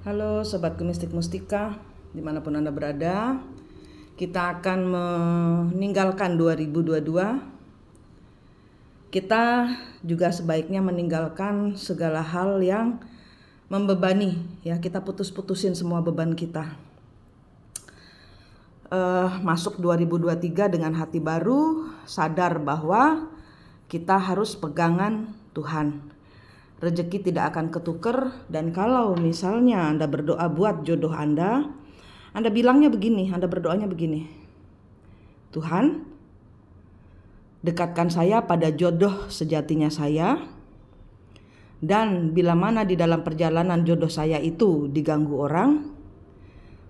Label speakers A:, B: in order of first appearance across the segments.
A: Halo Sobat Mistik Mustika, dimanapun Anda berada. Kita akan meninggalkan 2022. Kita juga sebaiknya meninggalkan segala hal yang membebani. Ya, kita putus-putusin semua beban kita. Masuk 2023 dengan hati baru, sadar bahwa kita harus pegangan Tuhan. Rezeki tidak akan ketuker, dan kalau misalnya Anda berdoa buat jodoh Anda bilangnya begini, Anda berdoanya begini. Tuhan, dekatkan saya pada jodoh sejatinya saya, dan bila mana di dalam perjalanan jodoh saya itu diganggu orang,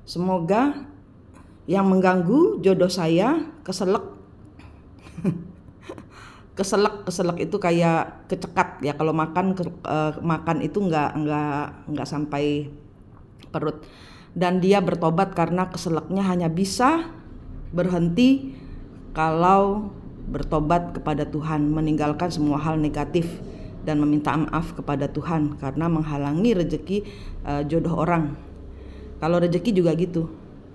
A: semoga yang mengganggu jodoh saya keselak. Keselak itu kayak kecekat ya, kalau makan itu nggak sampai perut, dan dia bertobat karena keselaknya hanya bisa berhenti kalau bertobat kepada Tuhan, meninggalkan semua hal negatif dan meminta maaf kepada Tuhan karena menghalangi rezeki jodoh orang. Kalau rezeki juga gitu.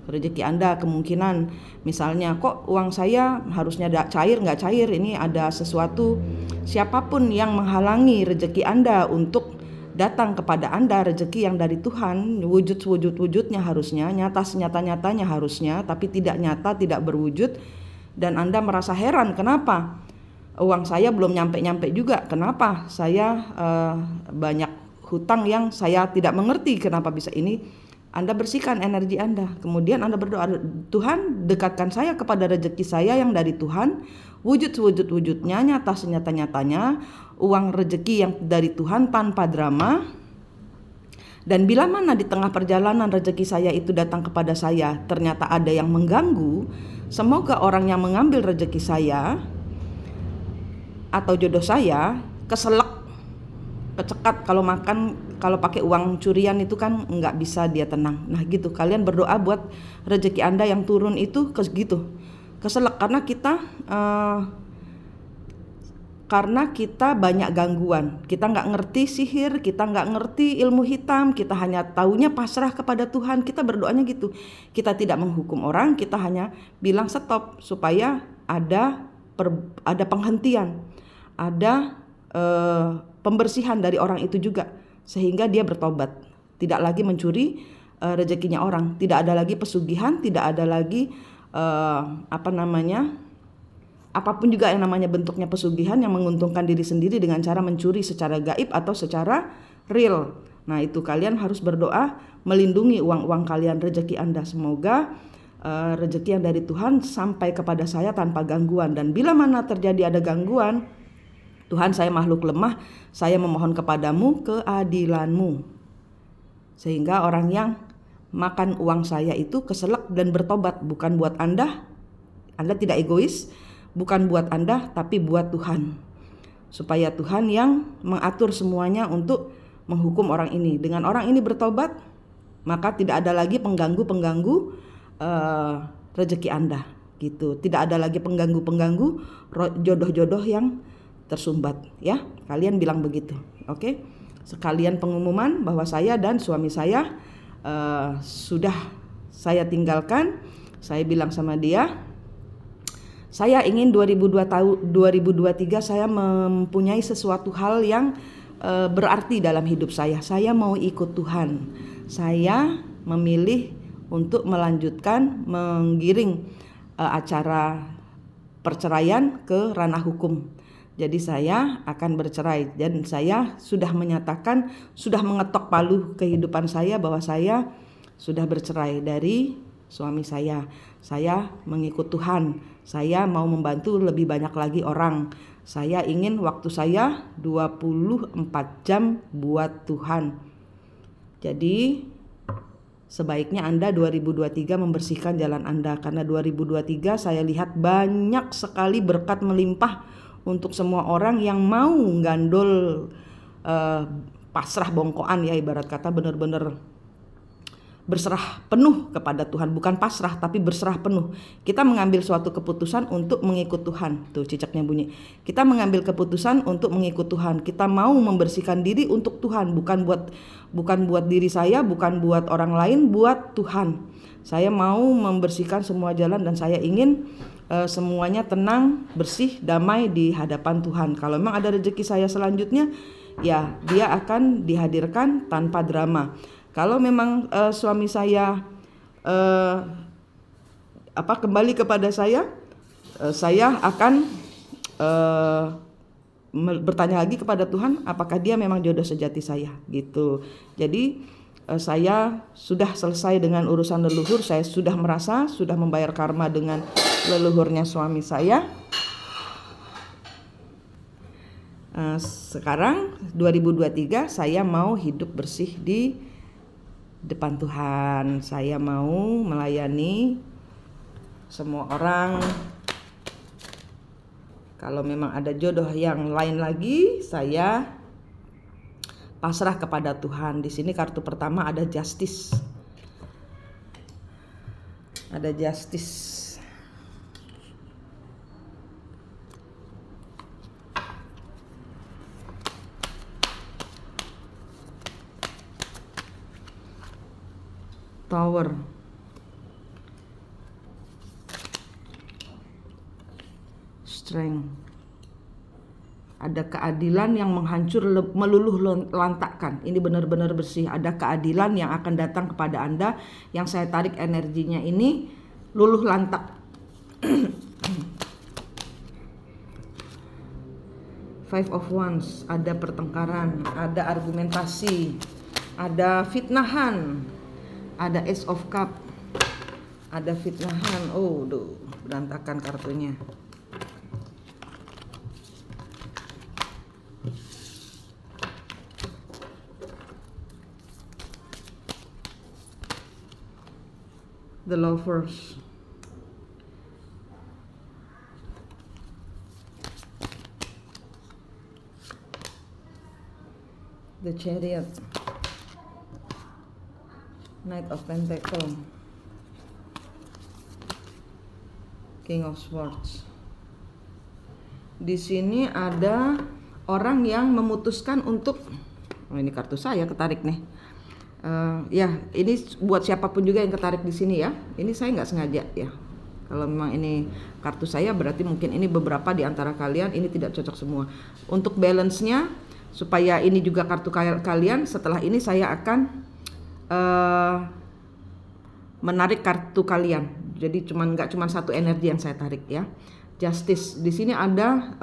A: Rezeki Anda kemungkinan misalnya, kok uang saya harusnya cair, nggak cair, ini ada sesuatu, siapapun yang menghalangi rezeki Anda untuk datang kepada Anda, rezeki yang dari Tuhan, wujudnya harusnya, nyata senyata-nyatanya harusnya, tapi tidak nyata, tidak berwujud, dan Anda merasa heran, kenapa uang saya belum nyampe-nyampe juga, kenapa saya banyak hutang yang saya tidak mengerti kenapa bisa ini. Anda bersihkan energi Anda, kemudian Anda berdoa, Tuhan dekatkan saya kepada rezeki saya yang dari Tuhan, wujudnya, nyata senyata-nyatanya, uang rezeki yang dari Tuhan tanpa drama. Dan bila mana di tengah perjalanan rezeki saya itu datang kepada saya, ternyata ada yang mengganggu, semoga orang yang mengambil rezeki saya atau jodoh saya keselak, kecekat. Kalau makan, kalau pakai uang curian itu kan nggak bisa dia tenang. Nah gitu, kalian berdoa buat rezeki Anda yang turun itu keselak karena kita banyak gangguan, kita nggak ngerti sihir, kita nggak ngerti ilmu hitam, kita hanya taunya pasrah kepada Tuhan. Kita berdoanya gitu, kita tidak menghukum orang, kita hanya bilang stop supaya ada penghentian, ada pembersihan dari orang itu juga, sehingga dia bertobat, tidak lagi mencuri rezekinya orang, tidak ada lagi pesugihan, tidak ada lagi apapun juga yang namanya bentuknya pesugihan yang menguntungkan diri sendiri dengan cara mencuri secara gaib atau secara real. Nah itu kalian harus berdoa melindungi uang-uang kalian, rezeki Anda, semoga rezeki yang dari Tuhan sampai kepada saya tanpa gangguan. Dan bila mana terjadi ada gangguan, Tuhan, saya makhluk lemah, saya memohon kepadamu keadilanmu, sehingga orang yang makan uang saya itu keselak dan bertobat, bukan buat Anda tidak egois, bukan buat Anda tapi buat Tuhan, supaya Tuhan yang mengatur semuanya untuk menghukum orang ini. Dengan orang ini bertobat, maka tidak ada lagi pengganggu rezeki Anda gitu, tidak ada lagi pengganggu jodoh-jodoh yang tersumbat ya. Kalian bilang begitu, oke? Sekalian pengumuman bahwa saya dan suami saya sudah saya tinggalkan. Saya bilang sama dia, saya ingin 2023 saya mempunyai sesuatu hal yang berarti dalam hidup saya. Saya mau ikut Tuhan. Saya memilih untuk melanjutkan menggiring acara perceraian ke ranah hukum. Jadi saya akan bercerai, dan saya sudah menyatakan, sudah mengetok palu kehidupan saya bahwa saya sudah bercerai dari suami saya. Saya mengikut Tuhan, saya mau membantu lebih banyak lagi orang. Saya ingin waktu saya 24 jam buat Tuhan. Jadi sebaiknya Anda 2023 membersihkan jalan Anda, karena 2023 saya lihat banyak sekali berkat melimpah untuk semua orang yang mau gandol pasrah bongkoan ya, ibarat kata benar-benar berserah penuh kepada Tuhan, bukan pasrah tapi berserah penuh. Kita mengambil suatu keputusan untuk mengikut Tuhan. Tuh cicaknya bunyi. Kita mengambil keputusan untuk mengikut Tuhan. Kita mau membersihkan diri untuk Tuhan, bukan buat diri saya, bukan buat orang lain, buat Tuhan. Saya mau membersihkan semua jalan dan saya ingin semuanya tenang, bersih, damai di hadapan Tuhan. Kalau memang ada rezeki saya selanjutnya, ya dia akan dihadirkan tanpa drama. Kalau memang suami saya kembali kepada saya akan bertanya lagi kepada Tuhan, apakah dia memang jodoh sejati saya, gitu. Jadi saya sudah selesai dengan urusan leluhur. Saya sudah merasa sudah membayar karma dengan leluhurnya suami saya. Sekarang 2023 saya mau hidup bersih di depan Tuhan. Saya mau melayani semua orang. Kalau memang ada jodoh yang lain lagi, saya pasrah kepada Tuhan. Di sini kartu pertama ada justice. Ada justice. Tower. Strength. Ada keadilan yang meluluh lantakkan. Ini benar-benar bersih. Ada keadilan yang akan datang kepada Anda, yang saya tarik energinya ini luluh lantak. Five of Wands. Ada pertengkaran, ada argumentasi, ada fitnahan. Ada Ace of Cup, ada fitnahan. Oh, berantakan kartunya. The Lovers. The Chariot. Knight of Pentacles, King of Swords. Di sini ada orang yang memutuskan untuk, ini kartu saya ketarik nih. Ya, ini buat siapapun juga yang ketarik di sini ya. Ini saya nggak sengaja ya. Kalau memang ini kartu saya, berarti mungkin ini beberapa di antara kalian ini tidak cocok semua. Untuk balance-nya, supaya ini juga kartu kalian, setelah ini saya akan menarik kartu kalian. Jadi nggak cuma satu energi yang saya tarik ya. Justice. Di sini ada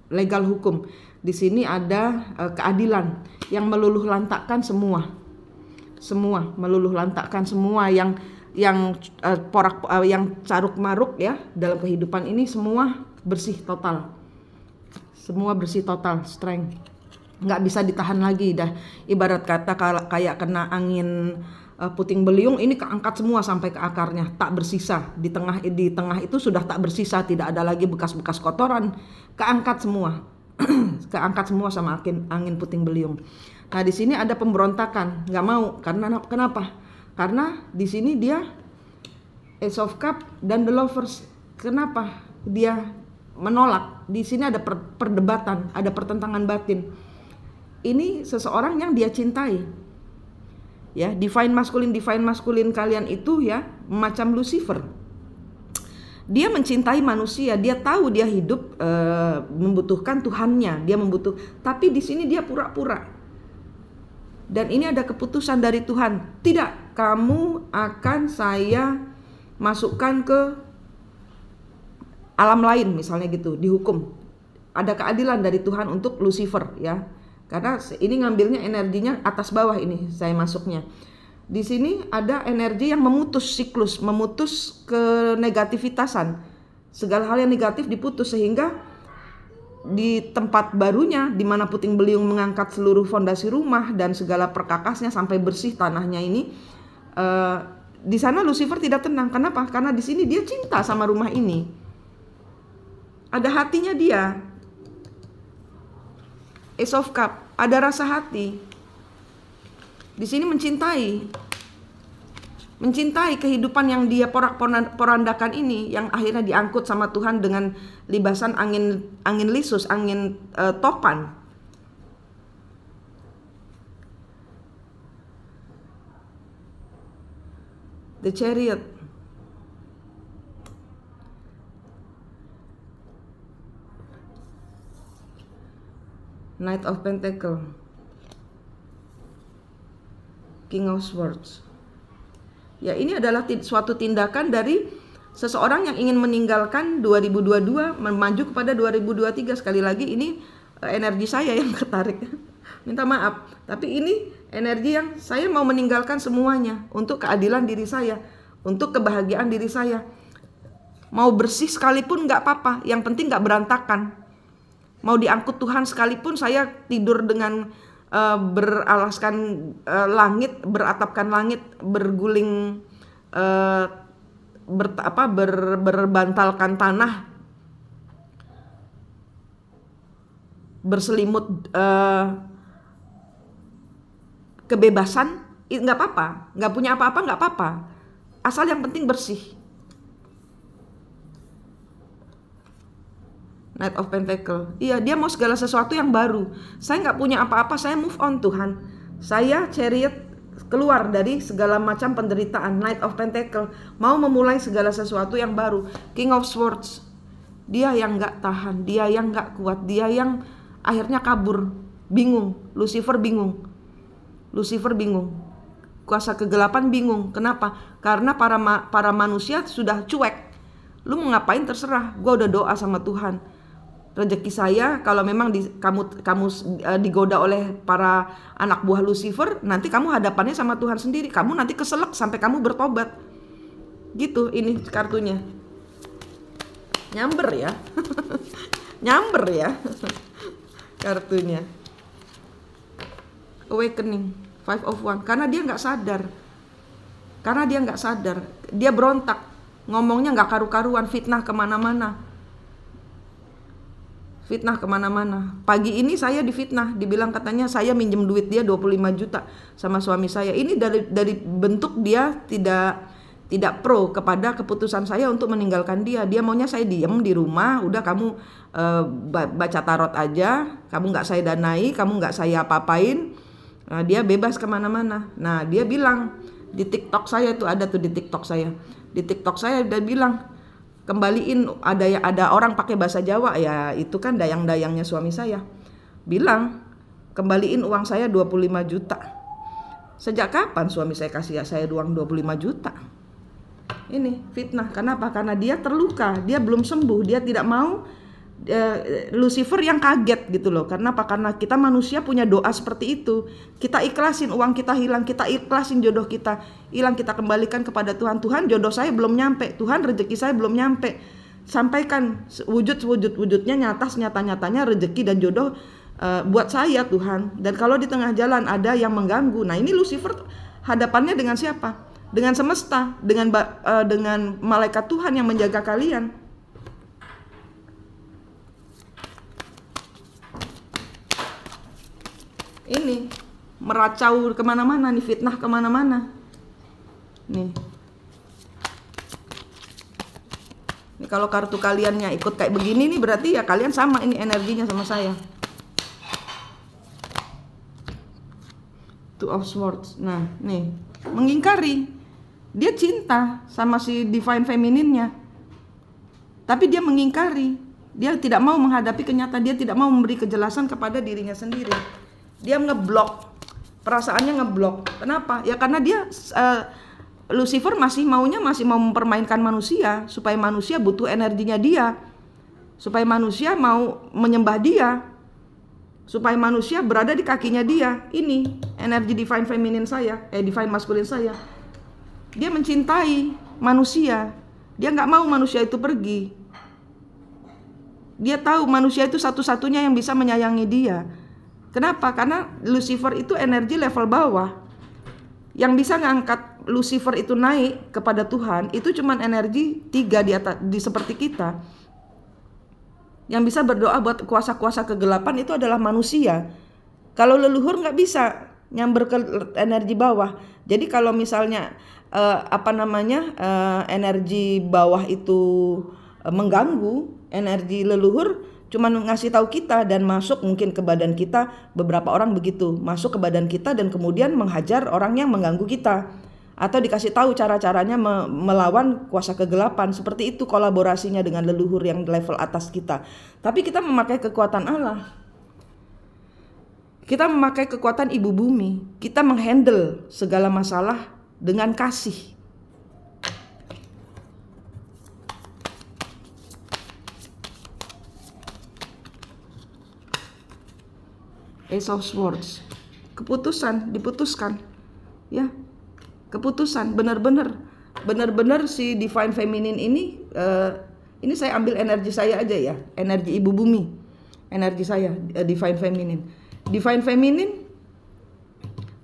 A: legal hukum. Di sini ada keadilan yang meluluh lantakkan semua. Meluluh lantakkan semua yang yang caruk maruk ya dalam kehidupan ini, semua bersih total. Semua bersih total, strength. Nggak bisa ditahan lagi dah. Ibarat kata kayak kena angin puting beliung, ini keangkat semua sampai ke akarnya, tak bersisa. Di tengah itu sudah tak bersisa, tidak ada lagi bekas-bekas kotoran, keangkat semua. Keangkat semua sama angin puting beliung. Nah, di sini ada pemberontakan, nggak mau. Kenapa? Karena di sini dia Ace of Cup dan The Lovers. Kenapa dia menolak? Di sini ada perdebatan, ada pertentangan batin. Ini seseorang yang dia cintai. Ya, divine maskulin kalian itu ya macam Lucifer. Dia mencintai manusia, dia tahu dia hidup membutuhkan Tuhannya, tapi di sini dia pura-pura. Dan ini ada keputusan dari Tuhan. Tidak, kamu akan saya masukkan ke alam lain misalnya gitu, dihukum. Ada keadilan dari Tuhan untuk Lucifer ya. Karena ini ngambilnya energinya atas bawah, ini saya masuknya. Di sini ada energi yang memutus siklus, memutus kenegativitasan. Segala hal yang negatif diputus, sehingga di tempat barunya di mana puting beliung mengangkat seluruh fondasi rumah dan segala perkakasnya sampai bersih tanahnya ini, di sana Lucifer tidak tenang. Kenapa? Karena di sini dia cinta sama rumah ini. Ada hatinya dia. Ace of Cup, ada rasa hati. Di sini mencintai. mencintai kehidupan yang dia porak-porandakan ini, yang akhirnya diangkut sama Tuhan dengan libasan angin lisus, angin topan. The Chariot. Knight of Pentacle. King of Swords. Ya, ini adalah suatu tindakan dari seseorang yang ingin meninggalkan 2022 maju kepada 2023. Sekali lagi ini energi saya yang ketarik. Minta maaf, tapi ini energi yang saya mau meninggalkan semuanya untuk keadilan diri saya, untuk kebahagiaan diri saya. Mau bersih sekalipun nggak apa-apa, yang penting nggak berantakan. Mau diangkut Tuhan sekalipun saya tidur dengan beralaskan langit, beratapkan langit, berguling berbantalkan tanah, berselimut kebebasan, nggak apa-apa. Nggak punya apa-apa nggak apa-apa, asal yang penting bersih. Knight of Pentacle. Iya, dia mau segala sesuatu yang baru. Saya nggak punya apa-apa, saya move on Tuhan. Saya Chariot, keluar dari segala macam penderitaan. Knight of Pentacle, mau memulai segala sesuatu yang baru. King of Swords, dia yang nggak tahan, dia yang nggak kuat, dia yang akhirnya kabur, bingung. Lucifer bingung. Kuasa kegelapan bingung. Kenapa? Karena para manusia sudah cuek. Lu mau ngapain terserah, gue udah doa sama Tuhan. Rezeki saya kalau memang kamu digoda oleh para anak buah Lucifer, nanti kamu hadapannya sama Tuhan sendiri. Kamu nanti keselak sampai kamu bertobat. Gitu ini kartunya. Nyamber ya. Nyamber ya. Kartunya. Awakening, Five of Wands. Karena dia nggak sadar. Dia berontak. Ngomongnya nggak karu-karuan, fitnah kemana-mana. Pagi ini saya difitnah, dibilang katanya saya minjem duit dia 25 juta sama suami saya. Ini dari bentuk dia tidak pro kepada keputusan saya untuk meninggalkan dia. Dia maunya saya diem di rumah, udah kamu baca tarot aja, kamu nggak saya danai, kamu nggak saya apa-apain. Nah, dia bebas kemana-mana. Nah, dia bilang di TikTok saya tuh, ada tuh di TikTok saya. Di TikTok saya dia bilang, kembaliin, ada orang pakai bahasa Jawa, ya itu kan dayang-dayangnya suami saya. Bilang, kembaliin uang saya 25 juta. Sejak kapan suami saya kasih saya uang 25 juta? Ini fitnah. Kenapa? Karena dia terluka, dia belum sembuh, dia tidak mau Lucifer yang kaget gitu loh. Kenapa? Karena kita manusia punya doa seperti itu. Kita ikhlasin uang kita hilang, kita ikhlasin jodoh kita hilang, kita kembalikan kepada Tuhan. Tuhan, jodoh saya belum nyampe. Tuhan, rezeki saya belum nyampe. Sampaikan wujudnya nyata-nyatanya rezeki dan jodoh buat saya Tuhan. Dan kalau di tengah jalan ada yang mengganggu, nah ini Lucifer hadapannya dengan siapa? Dengan semesta, dengan malaikat Tuhan yang menjaga kalian. Ini meracau kemana-mana nih, fitnah kemana-mana nih. Ini kalau kartu kaliannya ikut kayak begini nih, berarti ya kalian sama ini energinya sama saya. Two of Swords. Nah nih, mengingkari. Dia cinta sama si Divine Feminine-nya, tapi dia mengingkari. Dia tidak mau menghadapi kenyataan, dia tidak mau memberi kejelasan kepada dirinya sendiri. Dia ngeblok, perasaannya ngeblok. Kenapa? Ya karena dia Lucifer masih mau mempermainkan manusia, supaya manusia butuh energinya dia, supaya manusia mau menyembah dia, supaya manusia berada di kakinya dia. Ini energi Divine Feminine saya, Divine Masculine saya. Dia mencintai manusia, dia nggak mau manusia itu pergi. Dia tahu manusia itu satu-satunya yang bisa menyayangi dia. Kenapa? Karena Lucifer itu energi level bawah. Yang bisa ngangkat Lucifer itu naik kepada Tuhan itu cuman energi 3 di atas, seperti kita. Yang bisa berdoa buat kuasa-kuasa kegelapan itu adalah manusia. Kalau leluhur nggak bisa. nyamber ke energi bawah. Jadi kalau misalnya energi bawah itu mengganggu, energi leluhur cuman ngasih tahu kita dan masuk mungkin ke badan kita. Beberapa orang begitu, masuk ke badan kita dan kemudian menghajar orang yang mengganggu kita, atau dikasih tahu cara-caranya melawan kuasa kegelapan. Seperti itu kolaborasinya dengan leluhur yang level atas kita. Tapi kita memakai kekuatan Allah. Kita memakai kekuatan ibu bumi. Kita menghandle segala masalah dengan kasih. Ace of Swords, keputusan, diputuskan, ya, keputusan, benar-benar si Divine Feminine ini saya ambil energi saya aja ya, energi ibu bumi, energi saya, Divine Feminine. Divine Feminine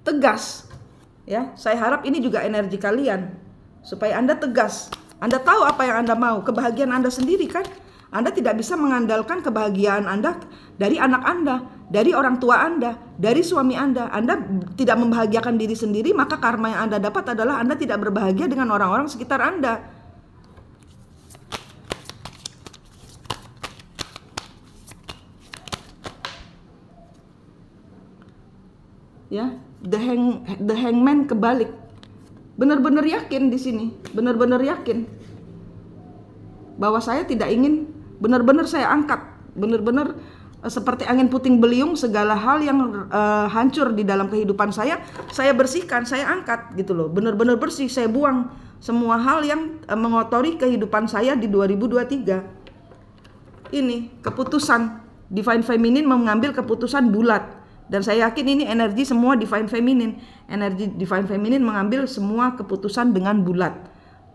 A: tegas, ya. Saya harap ini juga energi kalian, supaya Anda tegas. Anda tahu apa yang Anda mau, kebahagiaan Anda sendiri kan. Anda tidak bisa mengandalkan kebahagiaan Anda dari anak Anda, dari orang tua Anda, dari suami Anda. Anda tidak membahagiakan diri sendiri, maka karma yang Anda dapat adalah Anda tidak berbahagia dengan orang-orang sekitar Anda. Ya, the hangman kebalik. Benar-benar yakin di sini, benar-benar yakin bahwa saya tidak ingin, benar-benar saya angkat, benar-benar seperti angin puting beliung, segala hal yang hancur di dalam kehidupan saya bersihkan, saya angkat gitu loh. Benar-benar bersih, saya buang semua hal yang mengotori kehidupan saya di 2023. Ini keputusan Divine Feminine mengambil keputusan bulat. Dan saya yakin ini energi semua Divine Feminine. Energi Divine Feminine mengambil semua keputusan dengan bulat.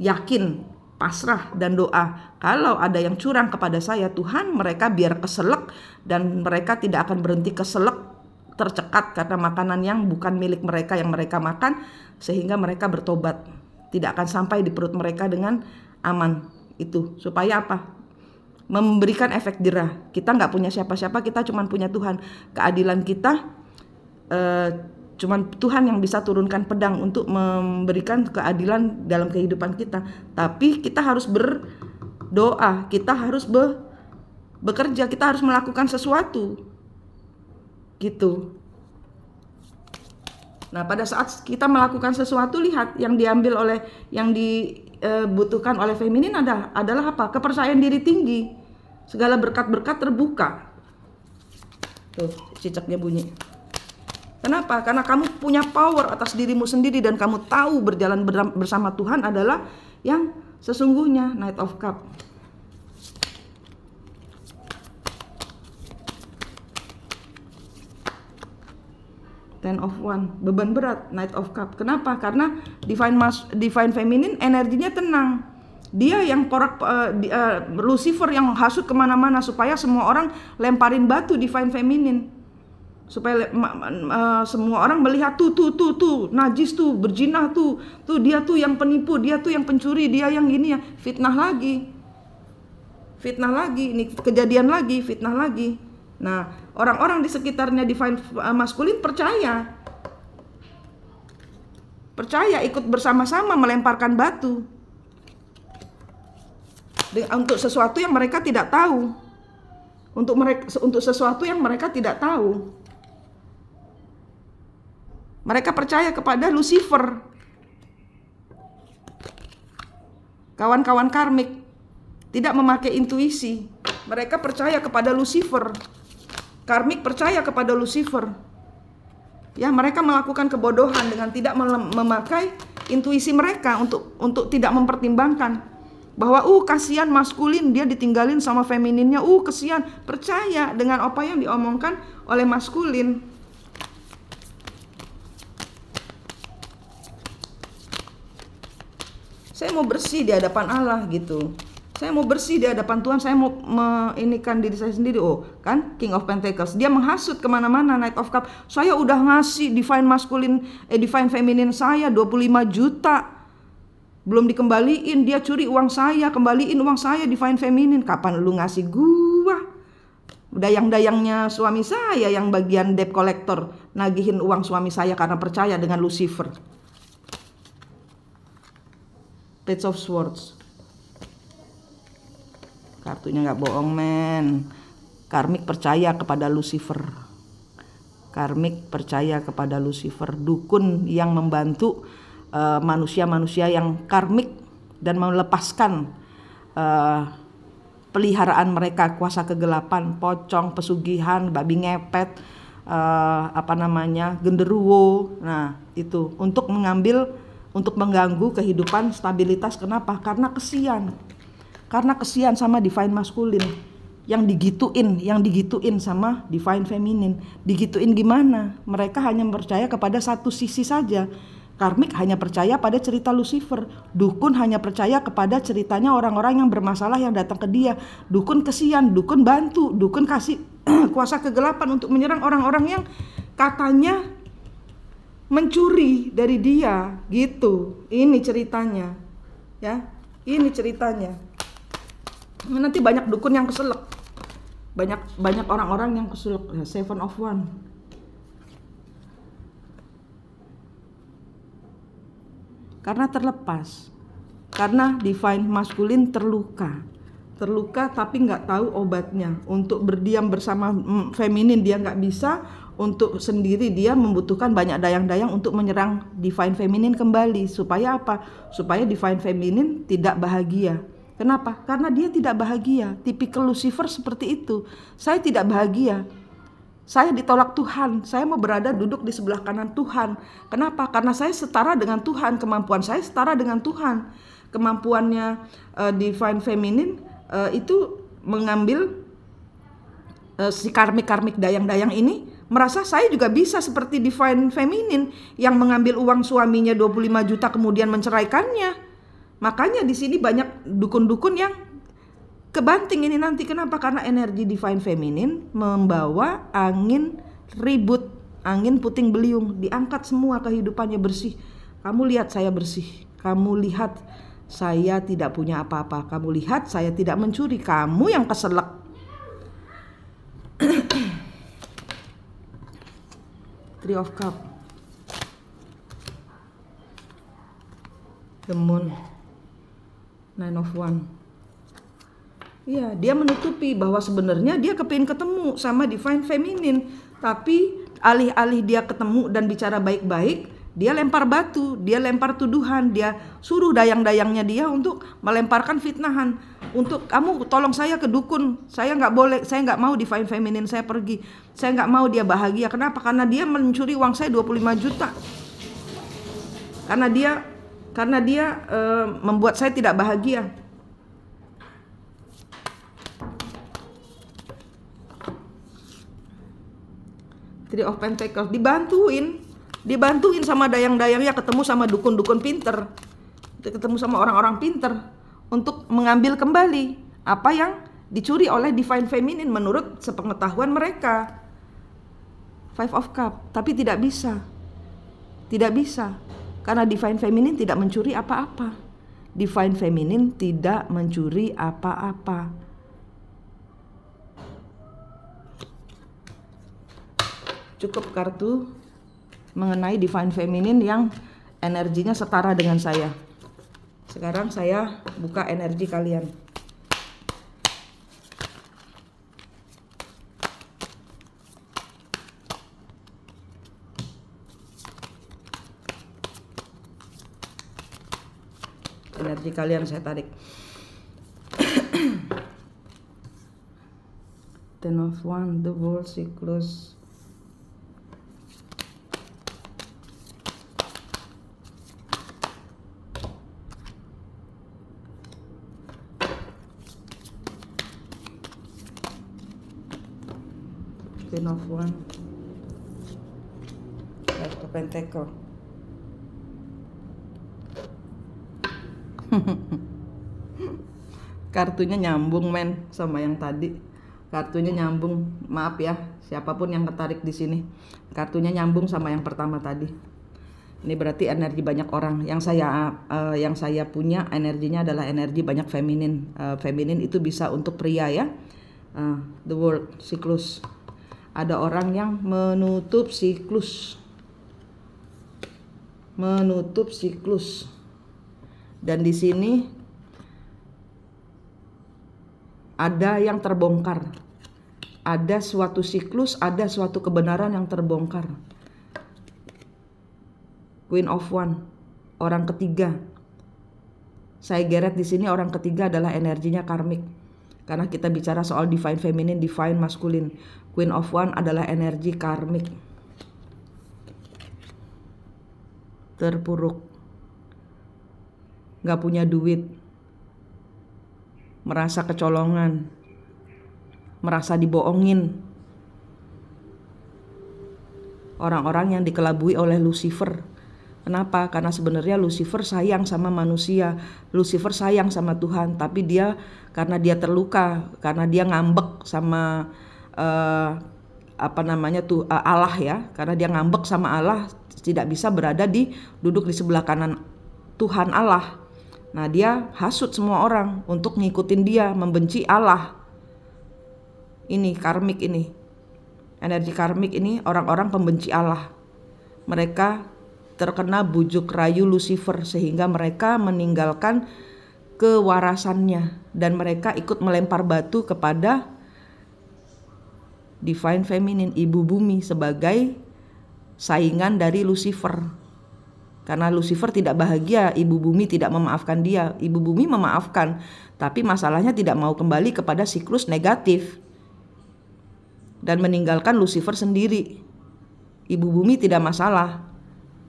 A: Yakin, pasrah, dan doa. Kalau ada yang curang kepada saya, Tuhan, mereka biar keselak. Dan mereka tidak akan berhenti keselak, tercekat karena makanan yang bukan milik mereka yang mereka makan. Sehingga mereka bertobat. Tidak akan sampai di perut mereka dengan aman. Itu supaya apa? Memberikan efek jerah. Kita nggak punya siapa-siapa, kita cuma punya Tuhan. Keadilan kita cuman Tuhan yang bisa turunkan pedang untuk memberikan keadilan dalam kehidupan kita. Tapi kita harus berdoa, kita harus bekerja, kita harus melakukan sesuatu gitu. Nah, pada saat kita melakukan sesuatu, lihat yang diambil oleh, yang dibutuhkan oleh feminin adalah apa? Kepercayaan diri tinggi. Segala berkat-berkat terbuka. Tuh, cicaknya bunyi. Kenapa? Karena kamu punya power atas dirimu sendiri dan kamu tahu berjalan bersama Tuhan adalah yang sesungguhnya. Knight of Cup. Ten of Wands, beban berat. Knight of Cup. Kenapa? Karena Divine Feminine energinya tenang. Dia yang Lucifer yang hasut kemana-mana supaya semua orang lemparin batu Divine Feminine. Supaya semua orang melihat tuh najis tuh, berjinah tuh dia tuh yang penipu, dia tuh yang pencuri, dia yang gini ya. Fitnah lagi, ini kejadian lagi, fitnah lagi. Nah, orang-orang di sekitarnya Divine Masculine percaya ikut bersama-sama melemparkan batu untuk sesuatu yang mereka tidak tahu, untuk sesuatu yang mereka tidak tahu. Mereka percaya kepada Lucifer, kawan-kawan karmik, tidak memakai intuisi. Mereka percaya kepada Lucifer, karmik percaya kepada Lucifer. Ya, mereka melakukan kebodohan dengan tidak memakai intuisi mereka untuk tidak mempertimbangkan bahwa kasihan maskulin, dia ditinggalin sama femininnya, kasihan. Percaya dengan apa yang diomongkan oleh maskulin. Saya mau bersih di hadapan Allah gitu. Saya mau bersih di hadapan Tuhan. Saya mau meinikan diri saya sendiri. Kan King of Pentacles, dia menghasut kemana-mana. Knight of Cup, saya udah ngasih Divine Feminine saya 25 juta. Belum dikembaliin, dia curi uang saya, kembaliin uang saya Divine Feminine. Kapan lu ngasih gua? Dayang-dayangnya suami saya yang bagian debt collector nagihin uang suami saya karena percaya dengan Lucifer. Page of Swords. Kartunya nggak bohong, men. Karmik percaya kepada Lucifer. Karmik percaya kepada Lucifer. Dukun yang membantu manusia-manusia yang karmik dan melepaskan peliharaan mereka, kuasa kegelapan, pocong, pesugihan, babi ngepet, genderuwo. Nah, itu untuk mengganggu kehidupan, stabilitas. Kenapa? Karena kesian. Karena kesian sama divine masculine yang digituin sama divine feminine. Digituin gimana? Mereka hanya percaya kepada satu sisi saja. Karmik hanya percaya pada cerita Lucifer. Dukun hanya percaya kepada ceritanya orang-orang yang bermasalah yang datang ke dia. Dukun kesian, dukun bantu, dukun kasih kuasa kegelapan untuk menyerang orang-orang yang katanya mencuri dari dia, gitu. Ini ceritanya. Ya, ini ceritanya. Nanti banyak dukun yang keselak. Banyak orang-orang yang keselak. Seven of Wands. Karena terlepas, karena divine masculine terluka tapi nggak tahu obatnya. Untuk berdiam bersama feminin dia nggak bisa, untuk sendiri dia membutuhkan banyak dayang-dayang untuk menyerang divine feminin kembali. Supaya apa? Supaya divine feminin tidak bahagia. Kenapa? Karena dia tidak bahagia. Tipikal Lucifer seperti itu. Saya tidak bahagia. Saya ditolak Tuhan, saya mau berada duduk di sebelah kanan Tuhan. Kenapa? Karena saya setara dengan Tuhan, kemampuan saya setara dengan Tuhan. Kemampuannya divine feminine itu mengambil si karmik dayang-dayang ini, merasa saya juga bisa seperti divine feminine yang mengambil uang suaminya 25 juta kemudian menceraikannya. Makanya di sini banyak dukun-dukun yang kebanting ini nanti. Kenapa? Karena energi divine feminine membawa angin ribut, angin puting beliung, diangkat semua kehidupannya bersih. Kamu lihat saya bersih, kamu lihat saya tidak punya apa-apa, kamu lihat saya tidak mencuri, kamu yang keselak. Three of Cups, The Moon, Nine of Wands. Iya, dia menutupi bahwa sebenarnya dia kepingin ketemu sama divine feminine, tapi alih-alih dia ketemu dan bicara baik-baik, dia lempar batu, dia lempar tuduhan, dia suruh dayang-dayangnya dia untuk melemparkan fitnahan. Untuk kamu tolong saya ke dukun, saya nggak boleh, saya nggak mau divine feminine saya pergi, saya nggak mau dia bahagia. Kenapa? Karena dia mencuri uang saya 25 juta. Karena dia membuat saya tidak bahagia. Three of Pentacles, dibantuin sama dayang-dayangnya, ketemu sama dukun-dukun pinter, ketemu sama orang-orang pinter untuk mengambil kembali apa yang dicuri oleh divine feminine menurut sepengetahuan mereka. Five of Cups, tapi tidak bisa karena divine feminine tidak mencuri apa-apa. Divine feminine tidak mencuri apa-apa. Cukup kartu mengenai divine feminine yang energinya setara dengan saya. Sekarang saya buka energi kalian. Energi kalian saya tarik. Ten of Wands, the World Cyclus. Queen of Wands, Five of Pentacles. Kartunya nyambung, men, sama yang tadi. Kartunya nyambung. Maaf ya, siapapun yang ketarik di sini. Kartunya nyambung sama yang pertama tadi. Ini berarti energi banyak orang. Yang saya punya energinya adalah energi banyak feminin. Feminin itu bisa untuk pria ya. The word siklus. Ada orang yang menutup siklus. Menutup siklus. Dan di sini ada yang terbongkar. Ada suatu siklus, ada suatu kebenaran yang terbongkar. Queen of One, orang ketiga. Saya geret di sini orang ketiga adalah energinya karmik. Karena kita bicara soal divine feminine, divine masculine. Queen of One adalah energi karmik. Terpuruk. Gak punya duit. Merasa kecolongan. Merasa dibohongin. Orang-orang yang dikelabui oleh Lucifer. Kenapa? Karena sebenarnya Lucifer sayang sama manusia, Lucifer sayang sama Tuhan, tapi dia karena dia terluka, karena dia ngambek sama Allah ya, karena dia ngambek sama Allah, tidak bisa duduk di sebelah kanan Tuhan Allah. Nah, dia hasut semua orang untuk ngikutin dia, membenci Allah. Ini karmik ini, energi karmik ini orang-orang pembenci Allah. Mereka terkena bujuk rayu Lucifer sehingga mereka meninggalkan kewarasannya dan mereka ikut melempar batu kepada divine feminine, ibu bumi, sebagai saingan dari Lucifer. Karena Lucifer tidak bahagia, ibu bumi tidak memaafkan dia. Ibu bumi memaafkan, tapi masalahnya tidak mau kembali kepada siklus negatif dan meninggalkan Lucifer sendiri. Ibu bumi tidak masalah,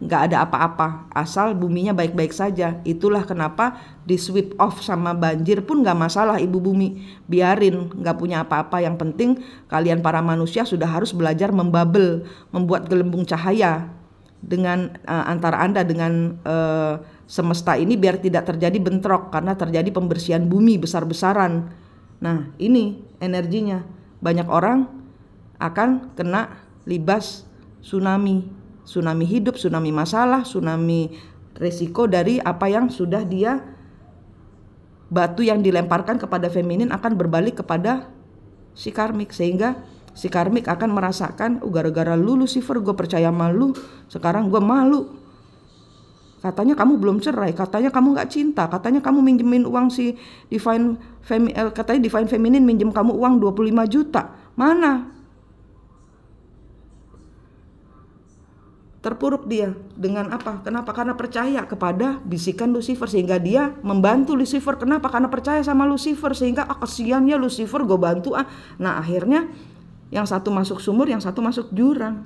A: nggak ada apa-apa, asal buminya baik-baik saja. Itulah kenapa di sweep off sama banjir pun nggak masalah ibu bumi, biarin, nggak punya apa-apa. Yang penting kalian para manusia sudah harus belajar membubble, membuat gelembung cahaya dengan antara Anda dengan semesta ini, biar tidak terjadi bentrok karena terjadi pembersihan bumi besar-besaran. Nah, ini energinya. Banyak orang akan kena libas tsunami. Tsunami hidup, tsunami masalah, tsunami resiko dari apa yang sudah dia, batu yang dilemparkan kepada feminin akan berbalik kepada si karmik. Sehingga si karmik akan merasakan, gara-gara lu Lucifer gue percaya sama lu, sekarang gue malu. Katanya kamu belum cerai, katanya kamu gak cinta, katanya kamu minjemin uang si katanya divine feminine minjem kamu uang 25 juta. Mana? Terpuruk dia dengan apa? Kenapa? Karena percaya kepada bisikan Lucifer, sehingga dia membantu Lucifer. Kenapa? Karena percaya sama Lucifer, sehingga kesian ya Lucifer, gue bantu ah. Nah, akhirnya yang satu masuk sumur, yang satu masuk jurang.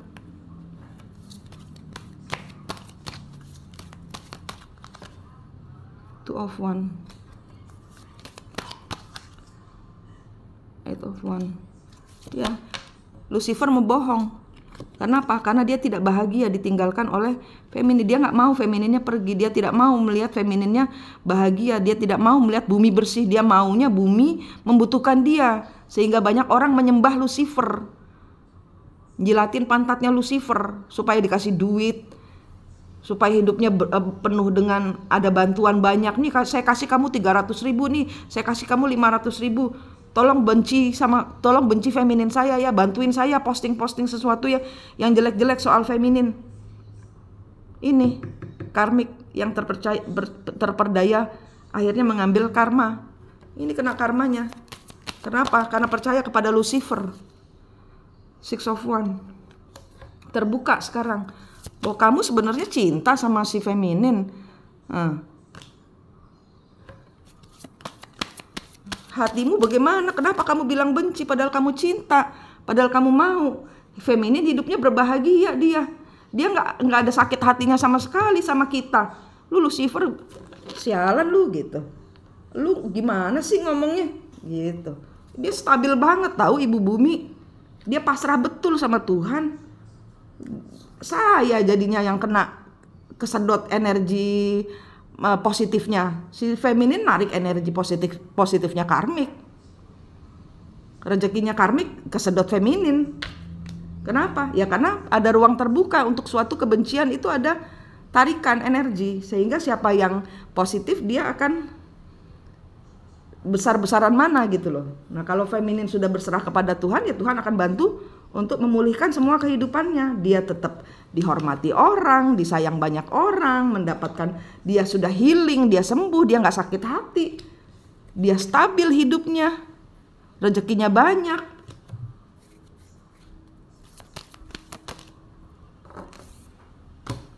A: Two of One, Eight of One. Ya, Lucifer membohong. Kenapa? Karena dia tidak bahagia ditinggalkan oleh feminin. Dia nggak mau femininnya pergi. Dia tidak mau melihat femininnya bahagia. Dia tidak mau melihat bumi bersih. Dia maunya bumi membutuhkan dia. Sehingga banyak orang menyembah Lucifer, jilatin pantatnya Lucifer supaya dikasih duit, supaya hidupnya penuh dengan ada bantuan banyak. Nih saya kasih kamu 300.000 nih, saya kasih kamu 500.000. Tolong benci feminin saya ya, bantuin saya posting sesuatu ya yang jelek-jelek soal feminin. Ini karmik yang terperdaya akhirnya mengambil karma. Ini kena karmanya. Kenapa? Karena percaya kepada Lucifer. Six of One. Terbuka sekarang bahwa kamu sebenarnya cinta sama si feminin. Hatimu bagaimana? Kenapa kamu bilang benci padahal kamu cinta, padahal kamu mau? Feminin hidupnya berbahagia dia. Dia nggak ada sakit hatinya sama sekali sama kita. Lu Lucifer, sialan lu gitu. Lu gimana sih ngomongnya? Gitu. Dia stabil banget tahu ibu bumi. Dia pasrah betul sama Tuhan. Saya jadinya yang kena kesedot energi positifnya. Si feminin narik energi positifnya karmik. Rezekinya karmik kesedot feminin. Kenapa? Ya karena ada ruang terbuka untuk suatu kebencian, itu ada tarikan energi. Sehingga siapa yang positif dia akan besar-besaran mana gitu loh. Nah kalau feminin sudah berserah kepada Tuhan, ya Tuhan akan bantu untuk memulihkan semua kehidupannya. Dia tetap dihormati orang, disayang banyak orang, mendapatkan, dia sudah healing, dia sembuh, dia nggak sakit hati, dia stabil hidupnya, rezekinya banyak.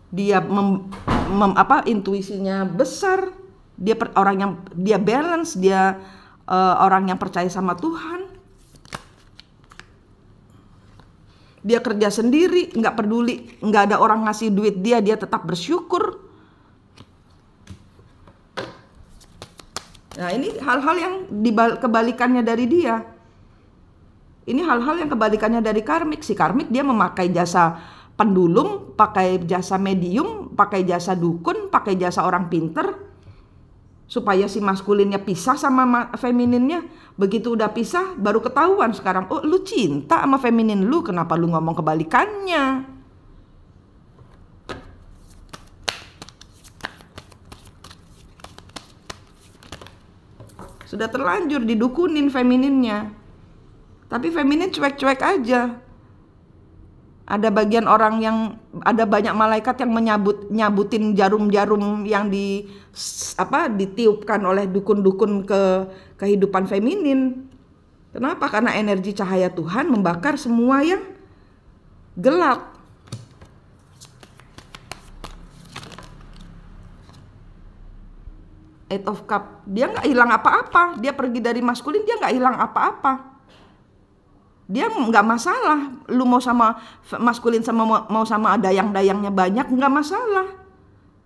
A: Dia intuisinya besar, dia orang yang dia balance, dia orang yang percaya sama Tuhan. Dia kerja sendiri, nggak peduli, nggak ada orang ngasih duit dia tetap bersyukur. Nah ini hal-hal yang kebalikannya dari dia. Ini hal-hal yang kebalikannya dari karmik. Si karmik dia memakai jasa pendulum, pakai jasa medium, pakai jasa dukun, pakai jasa orang pinter, supaya si maskulinnya pisah sama femininnya. Begitu udah pisah baru ketahuan sekarang, oh lu cinta sama feminin lu, kenapa lu ngomong kebalikannya? Sudah terlanjur didukunin femininnya, tapi feminin cuek-cuek aja. Ada bagian orang yang, ada banyak malaikat yang nyabutin jarum-jarum yang ditiupkan oleh dukun-dukun ke kehidupan feminin. Kenapa? Karena energi cahaya Tuhan membakar semua yang gelap. Eight of Cup, dia nggak hilang apa-apa. Dia pergi dari maskulin, dia nggak hilang apa-apa. Dia nggak masalah, lu mau sama maskulin sama mau sama dayang-dayangnya banyak, nggak masalah.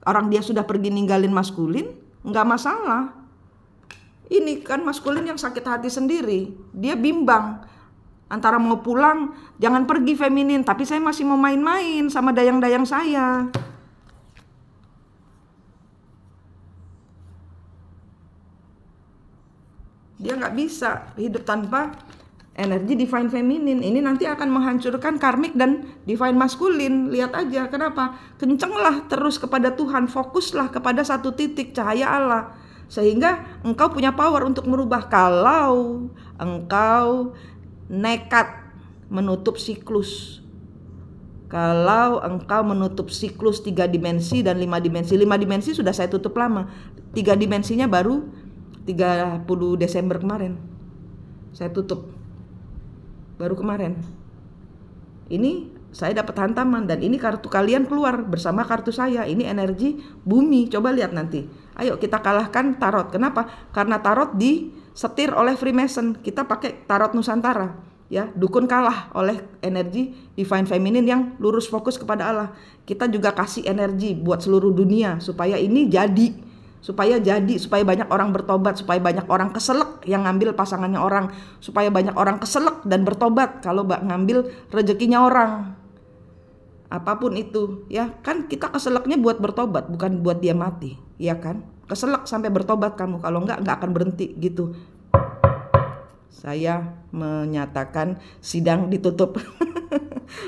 A: Orang dia sudah pergi ninggalin maskulin, nggak masalah. Ini kan maskulin yang sakit hati sendiri, dia bimbang antara mau pulang, jangan pergi feminin, tapi saya masih mau main-main sama dayang-dayang saya. Dia nggak bisa hidup tanpa energi divine feminin. Ini nanti akan menghancurkan karmik dan divine maskulin. Lihat aja, kenapa? Kencenglah terus kepada Tuhan, fokuslah kepada satu titik cahaya Allah, sehingga engkau punya power untuk merubah. Kalau engkau nekat menutup siklus, kalau engkau menutup siklus 3 dimensi dan 5 dimensi. 5 dimensi sudah saya tutup lama, 3 dimensinya baru 30 Desember kemarin saya tutup. Baru kemarin. Ini saya dapat hantaman dan ini kartu kalian keluar bersama kartu saya. Ini energi bumi. Coba lihat nanti. Ayo kita kalahkan tarot. Kenapa? Karena tarot disetir oleh Freemason. Kita pakai tarot Nusantara. Ya, dukun kalah oleh energi divine feminine yang lurus fokus kepada Allah. Kita juga kasih energi buat seluruh dunia supaya ini jadi. Supaya banyak orang bertobat, supaya banyak orang keselak yang ngambil pasangannya orang, supaya banyak orang keselak dan bertobat kalau ngambil rezekinya orang. Apapun itu, ya kan kita keselaknya buat bertobat, bukan buat dia mati, ya kan? Keselak sampai bertobat kamu, kalau enggak akan berhenti gitu. Saya menyatakan sidang ditutup.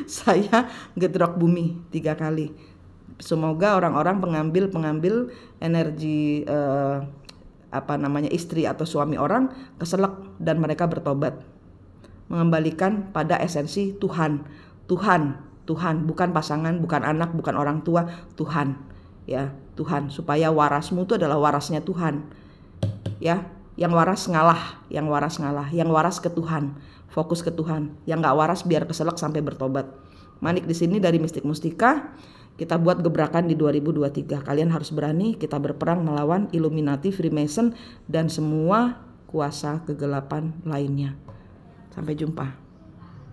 A: Saya gedrok bumi 3 kali. Semoga orang-orang pengambil energi istri atau suami orang keselak dan mereka bertobat, mengembalikan pada esensi Tuhan, bukan pasangan, bukan anak, bukan orang tua, Tuhan, ya Tuhan, supaya warasmu itu adalah warasnya Tuhan, ya, yang waras ngalah, yang waras ke Tuhan, fokus ke Tuhan, yang nggak waras biar keselak sampai bertobat. Manik di sini dari Mistik Mustika. Kita buat gebrakan di 2023. Kalian harus berani, kita berperang melawan Illuminati, Freemason, dan semua kuasa kegelapan lainnya. Sampai jumpa.